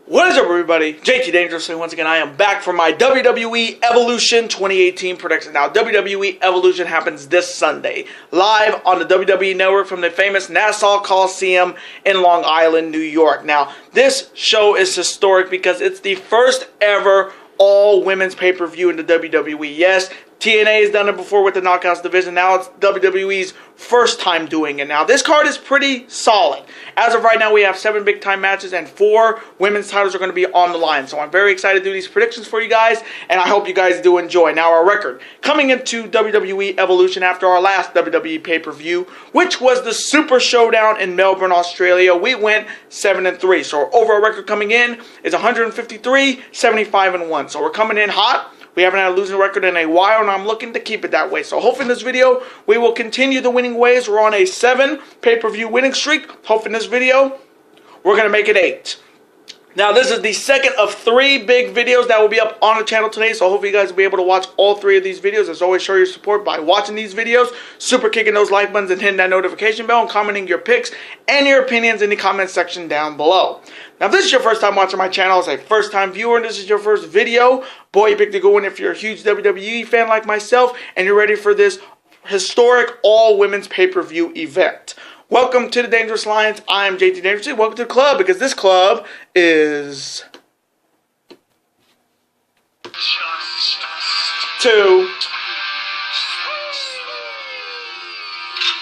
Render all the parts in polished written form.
What is up, everybody? JT Dangerously. Once again, I am back for my WWE Evolution 2018 prediction. Now, WWE Evolution happens this Sunday, live on the WWE Network from the famous Nassau Coliseum in Long Island, New York. Now, this show is historic because it's the first ever all-women's pay-per-view in the WWE. Yes, TNA has done it before with the Knockouts division. Now it's WWE's first time doing it. Now, this card is pretty solid. As of right now, we have 7 big-time matches and 4 women's titles are going to be on the line. So I'm very excited to do these predictions for you guys, and I hope you guys do enjoy. Now, our record coming into WWE Evolution after our last WWE pay-per-view, which was the Super Showdown in Melbourne, Australia, we went 7-3. So our overall record coming in is 153, 75-1. So we're coming in hot. We haven't had a losing record in a while, and I'm looking to keep it that way. So hopefully in this video, we will continue the winning ways. We're on a 7 pay-per-view winning streak. Hopefully in this video, we're going to make it 8. Now, this is the second of 3 big videos that will be up on the channel today, so hopefully you guys will be able to watch all 3 of these videos. As always, show your support by watching these videos, super kicking those like buttons, and hitting that notification bell, and commenting your picks and your opinions in the comment section down below. Now, if this is your first time watching my channel as a first-time viewer, and this is your first video, boy, you picked a good one if you're a huge WWE fan like myself, and you're ready for this historic all-women's pay-per-view event. Welcome to the Dangerous Lions. I am JT Dangerously. Welcome to the club, because this club is 2.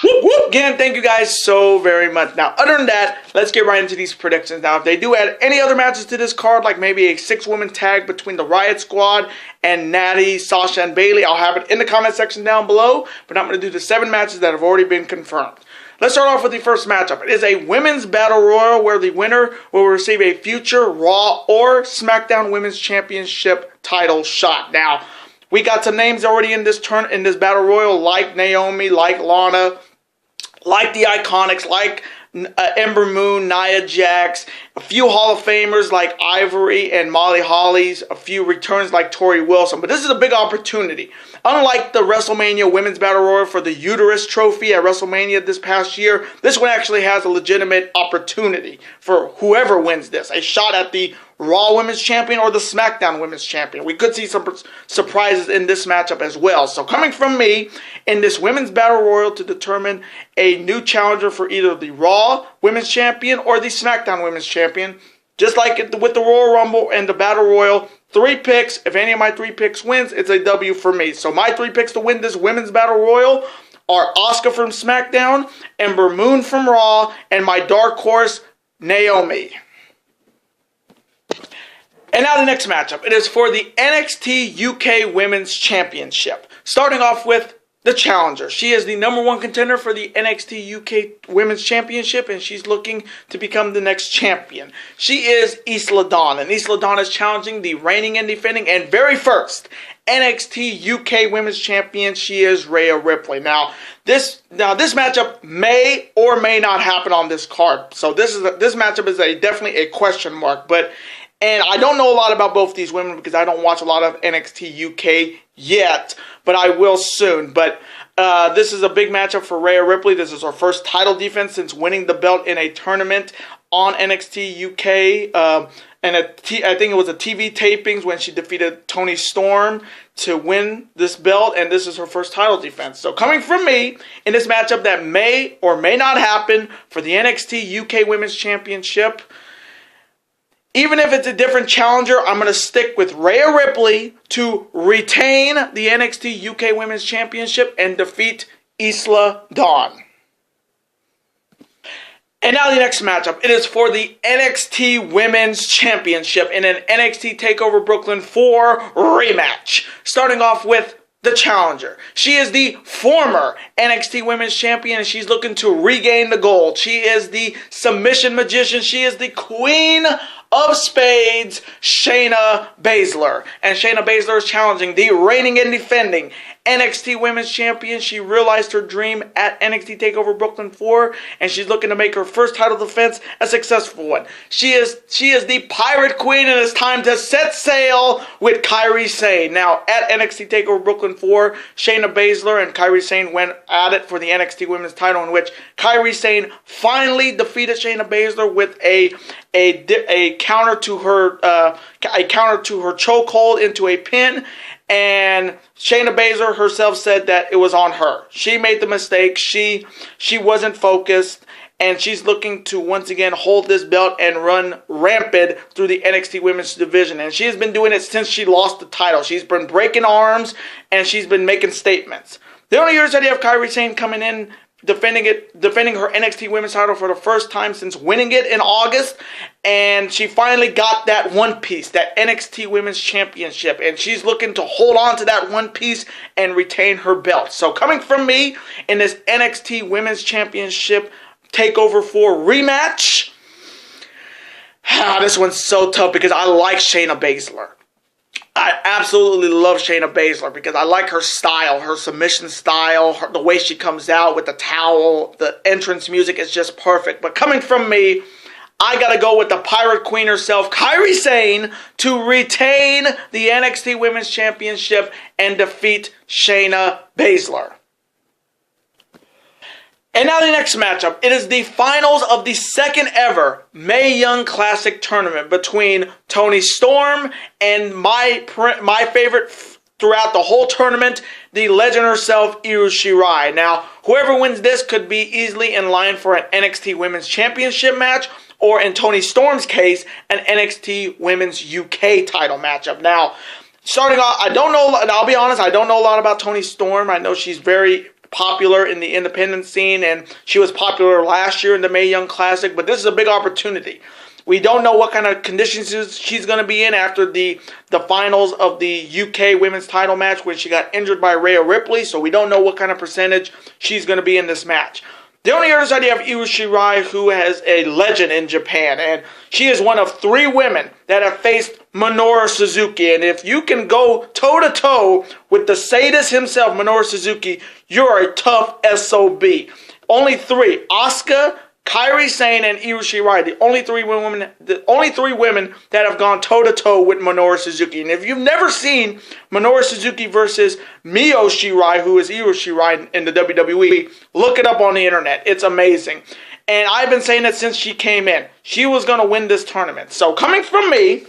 Whoop, whoop. Again, thank you guys so very much. Now, other than that, let's get right into these predictions. Now, if they do add any other matches to this card, like maybe a 6-woman tag between the Riot Squad and Natty, Sasha, and Bayley, I'll have it in the comment section down below. But I'm going to do the 7 matches that have already been confirmed. Let's start off with the first matchup. It is a women's battle royal where the winner will receive a future Raw or SmackDown Women's Championship title shot. Now, we got some names already in this battle royal, like Naomi, like Lana, like the Iconics, like Ember Moon, Nia Jax, a few Hall of Famers like Ivory and Molly Holly's, a few returns like Tori Wilson. But this is a big opportunity. Unlike the WrestleMania Women's Battle Royal for the Uterus Trophy at WrestleMania this past year, this one actually has a legitimate opportunity for whoever wins this. A shot at the Raw Women's Champion or the SmackDown Women's Champion. We could see some surprises in this matchup as well. So coming from me in this Women's Battle Royal to determine a new challenger for either the Raw Women's Champion or the SmackDown Women's Champion. Just like with the Royal Rumble and the Battle Royal, 3 picks. If any of my 3 picks wins, it's a W for me. So my 3 picks to win this Women's Battle Royal are Asuka from SmackDown, Ember Moon from Raw, and my dark horse, Naomi. And now the next matchup. It is for the NXT UK Womens Championship. Starting off with the challenger. She is the #1 contender for the NXT UK Women's Championship, and she's looking to become the next champion. She is Isla Dawn, and Isla Dawn is challenging the reigning and defending and very first NXT UK Women's Champion. She is Rhea Ripley. Now this matchup may or may not happen on this card. So this matchup is definitely a question mark, and I don't know a lot about both these women because I don't watch a lot of NXT UK yet, but I will soon. But this is a big matchup for Rhea Ripley. This is her first title defense since winning the belt in a tournament on NXT UK. And I think it was a TV tapings when she defeated Toni Storm to win this belt, and this is her first title defense. So coming from me in this matchup that may or may not happen for the NXT UK Women's Championship, even if it's a different challenger, I'm going to stick with Rhea Ripley to retain the NXT UK Women's Championship and defeat Isla Dawn. And now the next matchup. It is for the NXT Women's Championship in an NXT TakeOver Brooklyn 4 rematch. Starting off with the challenger. She is the former NXT Women's Champion, and she's looking to regain the gold. She is the submission magician. She is the Queen of Spades, Shayna Baszler. And Shayna Baszler is challenging the reigning and defending NXT Women's Champion. She realized her dream at NXT TakeOver Brooklyn 4, and she's looking to make her first title defense a successful one. She is the Pirate Queen, and it's time to set sail with Kairi Sane. Now, at NXT TakeOver Brooklyn 4, Shayna Baszler and Kairi Sane went at it for the NXT Women's title, in which Kairi Sane finally defeated Shayna Baszler with a counter to her chokehold into a pin, and Shayna Baszler herself said that it was on her. She made the mistake. She wasn't focused, and she's looking to once again hold this belt and run rampant through the NXT Women's division. And she has been doing it since she lost the title. She's been breaking arms, and she's been making statements. The only years that you have Kairi Sane coming in, defending her NXT Women's title for the first time since winning it in August, and she finally got that one piece, that NXT Women's Championship, and she's looking to hold on to that one piece and retain her belt. So coming from me in this NXT Women's Championship Takeover 4 rematch, this one's so tough because I like Shayna Baszler. I absolutely love Shayna Baszler because I like her style, her submission style, the way she comes out with the towel, the entrance music is just perfect. But coming from me, I gotta go with the Pirate Queen herself, Kairi Sane, to retain the NXT Women's Championship and defeat Shayna Baszler. And now the next matchup. It is the finals of the second ever Mae Young Classic tournament between Toni Storm and my favorite throughout the whole tournament, the legend herself, Io Shirai. Now, whoever wins this could be easily in line for an NXT Women's Championship match, or in Toni Storm's case, an NXT Women's UK title matchup. Now, starting off, I don't know, and I'll be honest, I don't know a lot about Toni Storm. I know she's very popular in the independent scene, and she was popular last year in the Mae Young Classic, but this is a big opportunity. We don't know what kind of conditions she's going to be in after the finals of the UK women's title match when she got injured by Rhea Ripley, so we don't know what kind of percentage she's going to be in this match. The only other side, you have Io Shirai, who has a legend in Japan, and she is one of 3 women that have faced Minoru Suzuki. And if you can go toe-to-toe with the sadist himself, Minoru Suzuki, you're a tough SOB. Only 3, Asuka, Kairi Sane, and Io Shirai, the only three women that have gone toe-to-toe with Minoru Suzuki. And if you've never seen Minoru Suzuki versus Mio Shirai, who is Io Shirai in the WWE, look it up on the internet. It's amazing. And I've been saying it since she came in. She was going to win this tournament. So coming from me,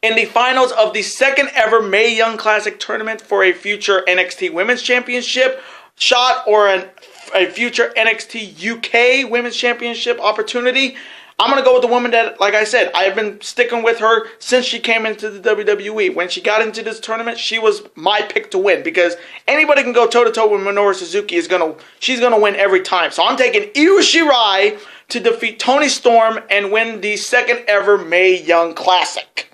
in the finals of the second ever Mae Young Classic tournament for a future NXT Women's Championship shot or a future NXT UK Women's Championship opportunity, I'm going to go with the woman that, like I said, I've been sticking with her since she came into the WWE. When she got into this tournament, she was my pick to win because anybody can go toe-to-toe with Minoru Suzuki. She's going to win every time. So I'm taking Io Shirai to defeat Toni Storm and win the second ever Mae Young Classic.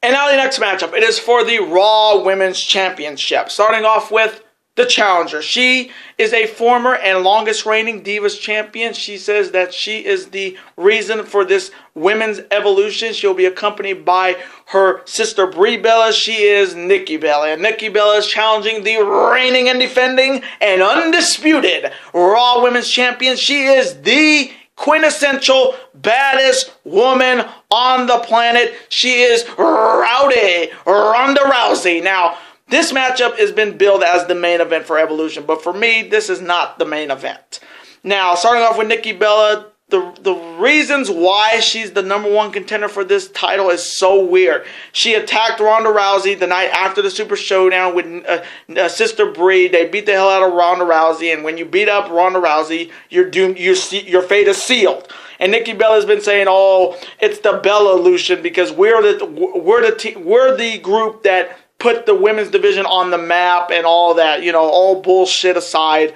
And now the next matchup. It is for the Raw Women's Championship. Starting off with the challenger. She is a former and longest reigning Divas champion. She says that she is the reason for this women's evolution. She'll be accompanied by her sister Brie Bella. She is Nikki Bella. And Nikki Bella is challenging the reigning and defending and undisputed Raw Women's Champion. She is the quintessential baddest woman on the planet. She is Rowdy Ronda Rousey. Now, this matchup has been billed as the main event for Evolution, but for me, this is not the main event. Now, starting off with Nikki Bella, the reasons why she's the #1 contender for this title is so weird. She attacked Ronda Rousey the night after the Super Showdown with Sister Brie. They beat the hell out of Ronda Rousey, and when you beat up Ronda Rousey, you're doomed. Your fate is sealed. And Nikki Bella has been saying, "Oh, it's the Bella-lution because we're the group that put the women's division on the map and all that, all bullshit aside."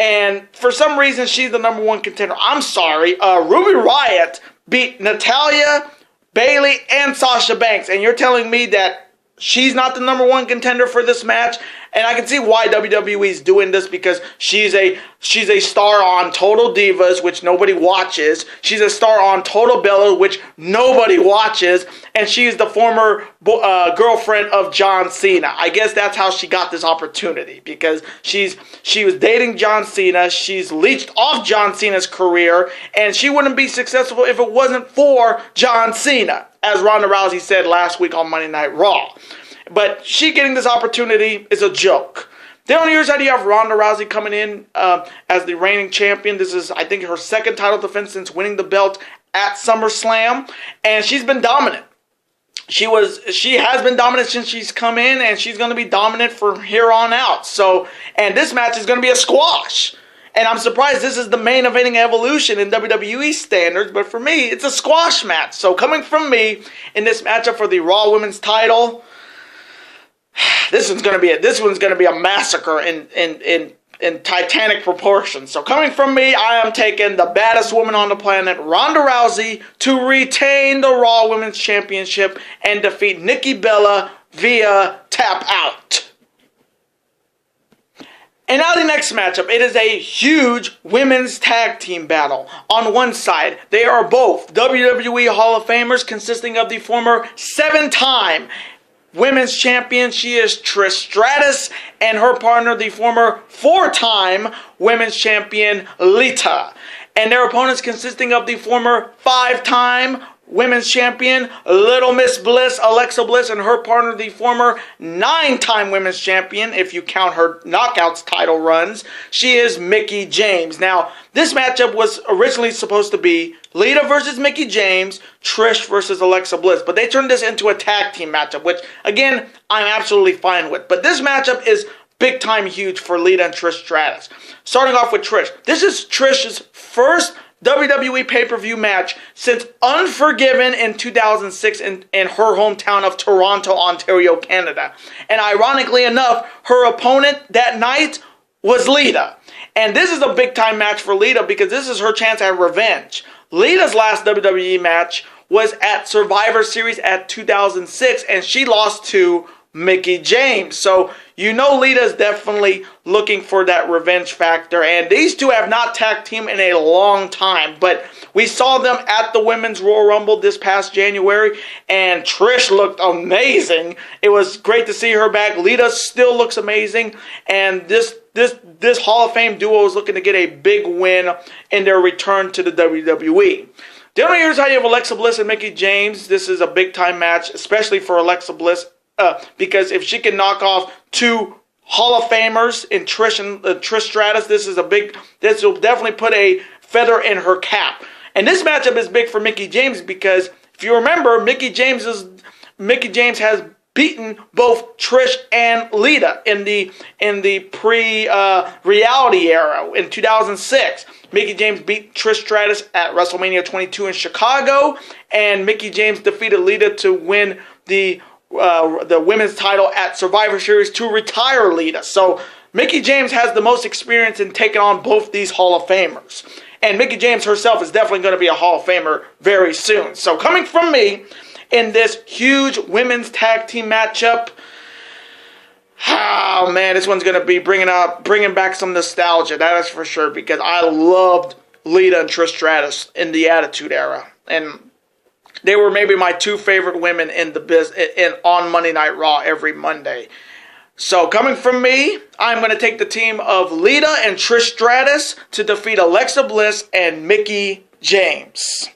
And for some reason, she's the #1 contender. I'm sorry. Ruby Riott beat Natalya, Bayley, and Sasha Banks. And you're telling me that she's not the #1 contender for this match? And I can see why WWE is doing this because she's a star on Total Divas, which nobody watches. She's a star on Total Bella, which nobody watches. And she is the former girlfriend of John Cena. I guess that's how she got this opportunity because she was dating John Cena. She's leached off John Cena's career, and she wouldn't be successful if it wasn't for John Cena, as Ronda Rousey said last week on Monday Night Raw. But she getting this opportunity is a joke. The only years that you have Ronda Rousey coming in as the reigning champion. This is, I think, her second title defense since winning the belt at SummerSlam, and she's been dominant. She has been dominant since she's come in, and she's going to be dominant from here on out. So, and this match is going to be a squash. And I'm surprised this is the main eventing Evolution in WWE standards, but for me, it's a squash match. So coming from me in this matchup for the Raw Women's title, this one's going to be a massacre in titanic proportions. So coming from me, I am taking the baddest woman on the planet, Ronda Rousey, to retain the Raw Women's Championship and defeat Nikki Bella via tap out. And now the next matchup, it is a huge women's tag team battle. On one side, they are both WWE Hall of Famers consisting of the former 7-time Women's Champion. She is Trish Stratus, and her partner, the former 4-time Women's Champion, Lita. And their opponents consisting of the former 5-time Women's Champion, Little Miss Bliss, Alexa Bliss, and her partner, the former 9-time Women's Champion, if you count her Knockouts title runs, she is Mickie James. Now, this matchup was originally supposed to be Lita versus Mickie James, Trish versus Alexa Bliss, but they turned this into a tag team matchup, which, again, I'm absolutely fine with. But this matchup is big time huge for Lita and Trish Stratus. Starting off with Trish. This is Trish's first WWE pay-per-view match since Unforgiven in 2006 in her hometown of Toronto, Ontario, Canada. And ironically enough, her opponent that night was Lita. And this is a big-time match for Lita because this is her chance at revenge. Lita's last WWE match was at Survivor Series at 2006, and she lost to Mickie James. So you know Lita's definitely looking for that revenge factor, and these two have not tag teamed in a long time, but we saw them at the Women's Royal Rumble this past January, and Trish looked amazing. It was great to see her back. Lita still looks amazing, and this Hall of Fame duo is looking to get a big win in their return to the WWE. Then here's how you have Alexa Bliss and Mickie James. This is a big time match, especially for Alexa Bliss, because if she can knock off two Hall of Famers in Trish and Trish Stratus, this will definitely put a feather in her cap. And this matchup is big for Mickie James because if you remember, Mickie James has beaten both Trish and Lita in the pre-reality era in 2006. Mickie James beat Trish Stratus at WrestleMania 22 in Chicago, and Mickie James defeated Lita to win the women's title at Survivor Series to retire Lita. So Mickie James has the most experience in taking on both these Hall of Famers. And Mickie James herself is definitely going to be a Hall of Famer very soon. So coming from me in this huge women's tag team matchup, oh man, this one's going to be bringing back some nostalgia. That is for sure, because I loved Lita and Trish Stratus in the Attitude Era. And they were maybe my two favorite women in the on Monday Night Raw every Monday. So coming from me, I'm going to take the team of Lita and Trish Stratus to defeat Alexa Bliss and Mickie James.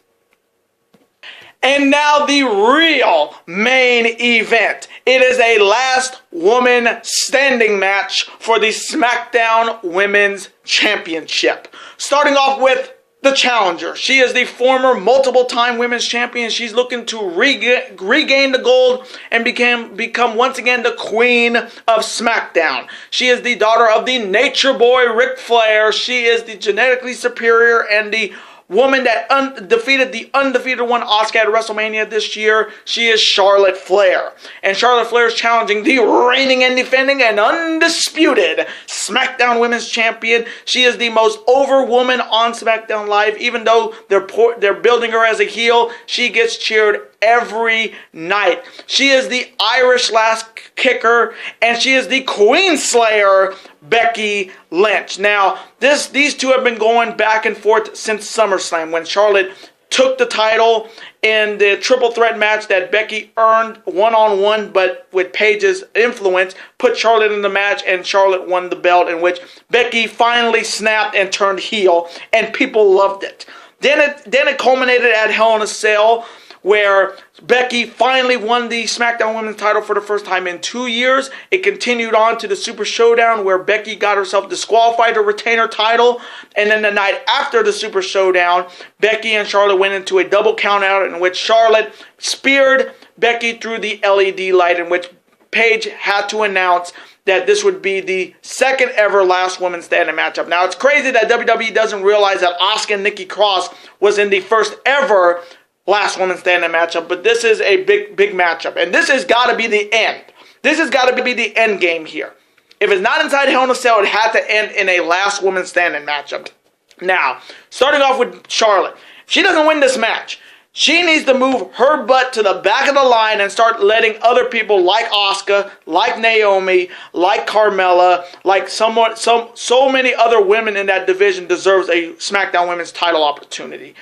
And now the real main event. It is a last woman standing match for the SmackDown Women's Championship. Starting off with the challenger. She is the former multiple-time women's champion. She's looking to regain the gold and become once again the queen of SmackDown. She is the daughter of the Nature Boy, Ric Flair. She is the genetically superior and the woman that defeated the undefeated one, Asuka, at WrestleMania this year. She is Charlotte Flair. And Charlotte Flair is challenging the reigning and defending and undisputed SmackDown Women's Champion. She is the most over woman on SmackDown Live. Even though they're building her as a heel, she gets cheered every night. She is the Irish last kicker, and she is the Queen Slayer, Becky Lynch. Now, these two have been going back and forth since SummerSlam, when Charlotte took the title in the triple threat match that Becky earned one-on-one, but with Paige's influence, put Charlotte in the match, and Charlotte won the belt, in which Becky finally snapped and turned heel, and people loved it. Then it culminated at Hell in a Cell, where Becky finally won the SmackDown Women's title for the first time in 2 years. It continued on to the Super Showdown where Becky got herself disqualified to retain her title. And then the night after the Super Showdown, Becky and Charlotte went into a double countout in which Charlotte speared Becky through the LED light, in which Paige had to announce that this would be the second ever last woman standing matchup. Now, it's crazy that WWE doesn't realize that Asuka and Nikki Cross was in the first ever last woman standing matchup, but this is a big matchup. And this has got to be the end. This has got to be the end game here. If it's not inside Hell in a Cell, it had to end in a last woman standing matchup. Now, starting off with Charlotte. If she doesn't win this match, she needs to move her butt to the back of the line and start letting other people like Asuka, like Naomi, like Carmella, like so many other women in that division deserves a SmackDown Women's title opportunity.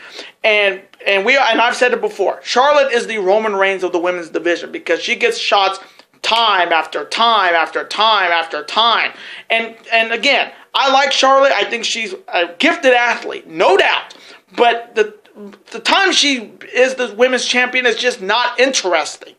And I've said it before, Charlotte is the Roman Reigns of the women's division because she gets shots time after time after time after time. And again, I like Charlotte. I think she's a gifted athlete, no doubt. But the time she is the women's champion is just not interesting.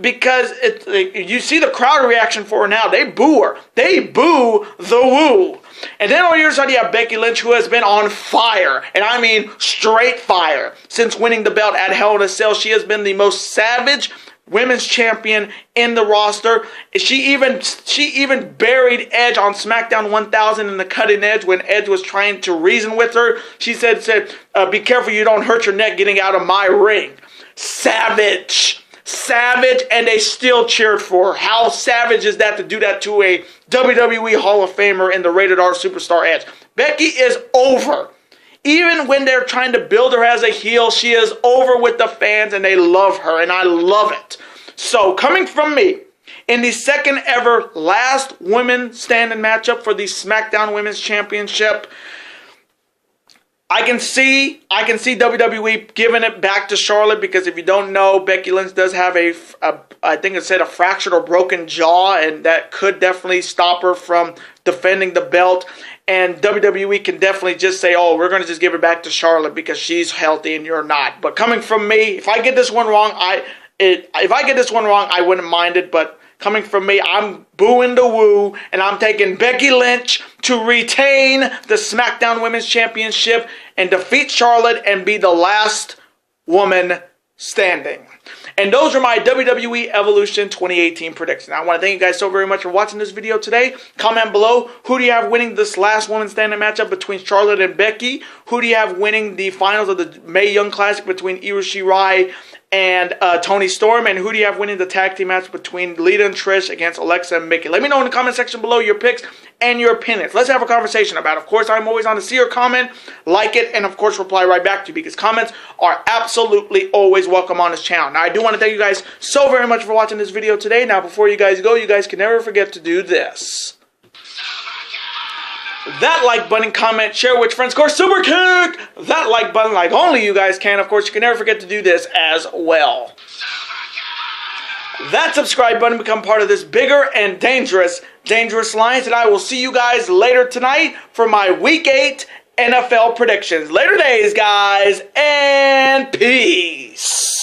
Because you see the crowd reaction for her now. They boo her. They boo the woo. And then on your side you have Becky Lynch, who has been on fire. And I mean straight fire. Since winning the belt at Hell in a Cell, she has been the most savage women's champion in the roster. She even buried Edge on SmackDown 1000 in the cutting edge when Edge was trying to reason with her. She said, be careful you don't hurt your neck getting out of my ring. Savage. Savage, and they still cheered for her. How savage is that to do that to a WWE Hall of Famer in the Rated R Superstar Edge? Becky is over. Even when they're trying to build her as a heel, she is over with the fans and they love her, and I love it. So, coming from me, in the second ever last women standing matchup for the SmackDown Women's Championship, I can see WWE giving it back to Charlotte because if you don't know, Becky Lynch does have I think it said a fractured or broken jaw, and that could definitely stop her from defending the belt. And WWE can definitely just say, oh, we're going to just give it back to Charlotte because she's healthy and you're not. But coming from me, if I get this one wrong, I wouldn't mind it. But coming from me, I'm booing the woo, and I'm taking Becky Lynch to retain the SmackDown Women's Championship and defeat Charlotte and be the last woman standing. And those are my WWE Evolution 2018 predictions. I want to thank you guys so very much for watching this video today. Comment below, who do you have winning this last woman standing matchup between Charlotte and Becky? Who do you have winning the finals of the Mae Young Classic between Io Shirai and Toni Storm? And who do you have winning the tag team match between Lita and Trish against Alexa and Mickey? Let me know in the comment section below your picks and your opinions. Let's have a conversation about it. Of course, I'm always on to see your comment, like it, and of course reply right back to you because comments are absolutely always welcome on this channel. Now, I do want to thank you guys so very much for watching this video today. Now, before you guys go, you guys can never forget to do this. That like button, comment, share with your friends. Of course, super kick that like button like only you guys can. Of course, you can never forget to do this as well. That subscribe button, become part of this bigger and dangerous alliance. And I will see you guys later tonight for my Week 8 NFL predictions. Later days, guys, and peace.